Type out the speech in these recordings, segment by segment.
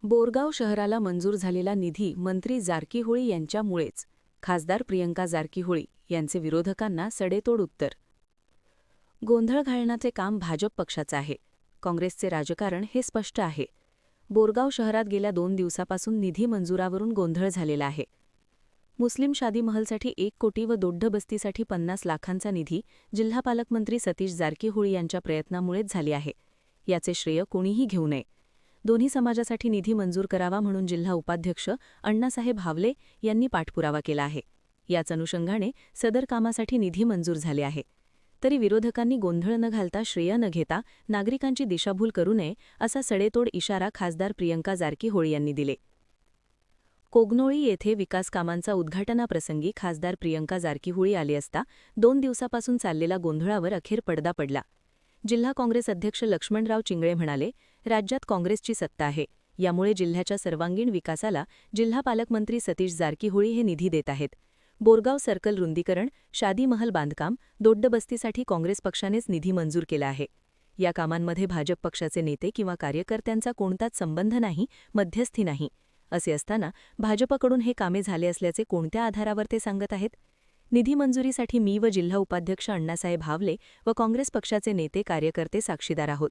बोरगाव शहराला मंजूर झालेला निधी मंत्री जारकीहोळी यांच्यामुळेच, खासदार प्रियंका जारकीहोळी यांचे विरोधकांना सडेतोड उत्तर. गोंधळ घालण्याचे काम भाजप पक्षाचं आहे. काँग्रेसचे राजकारण हे स्पष्ट आहे. बोरगाव शहरात गेल्या 2 दिवसापासून निधी मंजुरावरून गोंधळ झालेला आहे. मुस्लिम शादी महलसाठी 1 कोटी व दोड्डबस्तीसाठी 50 लाखांचा निधी जिल्हा पालकमंत्री सतीश जारकीहोळी यांच्या प्रयत्नामुळेच झाली आहे. याचे श्रेय कोणीही घेऊ नये. दोन्ही समाजासाठी निधी मंजूर करावा म्हणून जिल्हा उपाध्यक्ष अण्णासाहेब हावले यांनी पाठपुरावा केला आहे. याच अनुषंगाने सदर कामासाठी निधी मंजूर झाले आहे. तरी विरोधकांनी गोंधळ न घालता, श्रेय न घेता नागरिकांची दिशाभूल करू नये असा सडेतोड इशारा खासदार प्रियंका जारकीहोळी यांनी दिले. कोगनोळी येथे विकास कामांचा उद्घाटनाप्रसंगी खासदार प्रियंका जारकीहोळी आले असता 2 दिवसापासून चाललेल्या गोंधळावर अखेर पडदा पडला. जिल्हा काँग्रेस अध्यक्ष लक्ष्मणराव चिंगळे म्हणाले, राज्यात काँग्रेसची सत्ता आहे. यामुळे जिल्ह्याच्या सर्वांगीण विकासाला जिल्हा पालकमंत्री सतीश जारकीहोळी हे निधी देत आहेत. बोरगाव सर्कल रुंदीकरण, शादी महल बांधकाम, दोड्डबस्तीसाठी काँग्रेस पक्षानेच निधी मंजूर केला आहे. या कामांमध्ये भाजप पक्षाचे नेते किंवा कार्यकर्त्यांचा कोणताच संबंध नाही, मध्यस्थी नाही. असे असताना भाजपकडून हे कामे झाले असल्याचे कोणत्या आधारावर ते सांगत आहेत? निधी मंजुरीसाठी मी व जिल्हा उपाध्यक्ष अण्णासाहेब हावले व काँग्रेस पक्षाचे नेते कार्यकर्ते साक्षीदार आहोत.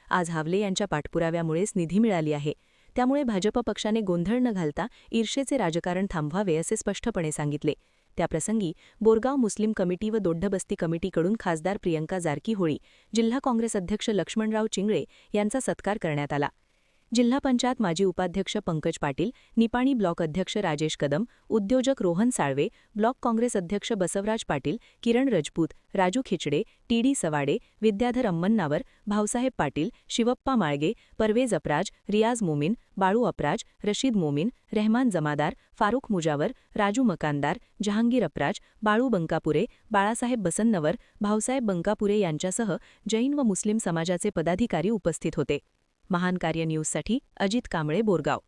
आज हावले यांच्या पाठपुराव्यामुळेच निधी मिळाली आहे. त्यामुळे भाजप पक्षाने गोंधळ न घालता ईर्षेचे राजकारण थांबवावे असे स्पष्टपणे सांगितले. त्याप्रसंगी बोरगाव मुस्लिम कमिटी व दोड्डबस्ती कमिटीकडून खासदार प्रियंका जारकीहोळी, जिल्हा काँग्रेस अध्यक्ष लक्ष्मणराव चिंगळे यांचा सत्कार करण्यात आला. जिल्हा पंचायत माजी उपाध्यक्ष पंकज पाटील, निपाणी ब्लॉक अध्यक्ष राजेश कदम, उद्योजक रोहन साळवे, ब्लॉक काँग्रेस अध्यक्ष बसवराज पाटील, किरण रजपूत, राजू खिचडे, टी.डी. सवाडे, विद्याधर अम्मन्नावर, भाऊसाहेब पाटील, शिवप्पा माळगे, परवेज अपराज, रियाज मोमीन, बाळू अपराज, रशीद मोमीन, रहमान जमादार, फारुख मुजावर, राजू मकानदार, जहांगीर अपराज, बाळू बंकापुरे, बाळासाहेब बसन्नवर, भाऊसाहेब बंकापुरे यांच्यासह जैन व मुस्लिम समाजाचे पदाधिकारी उपस्थित होते. महान कार्य न्यूजसाठी अजित कांबळे, बोरगाव.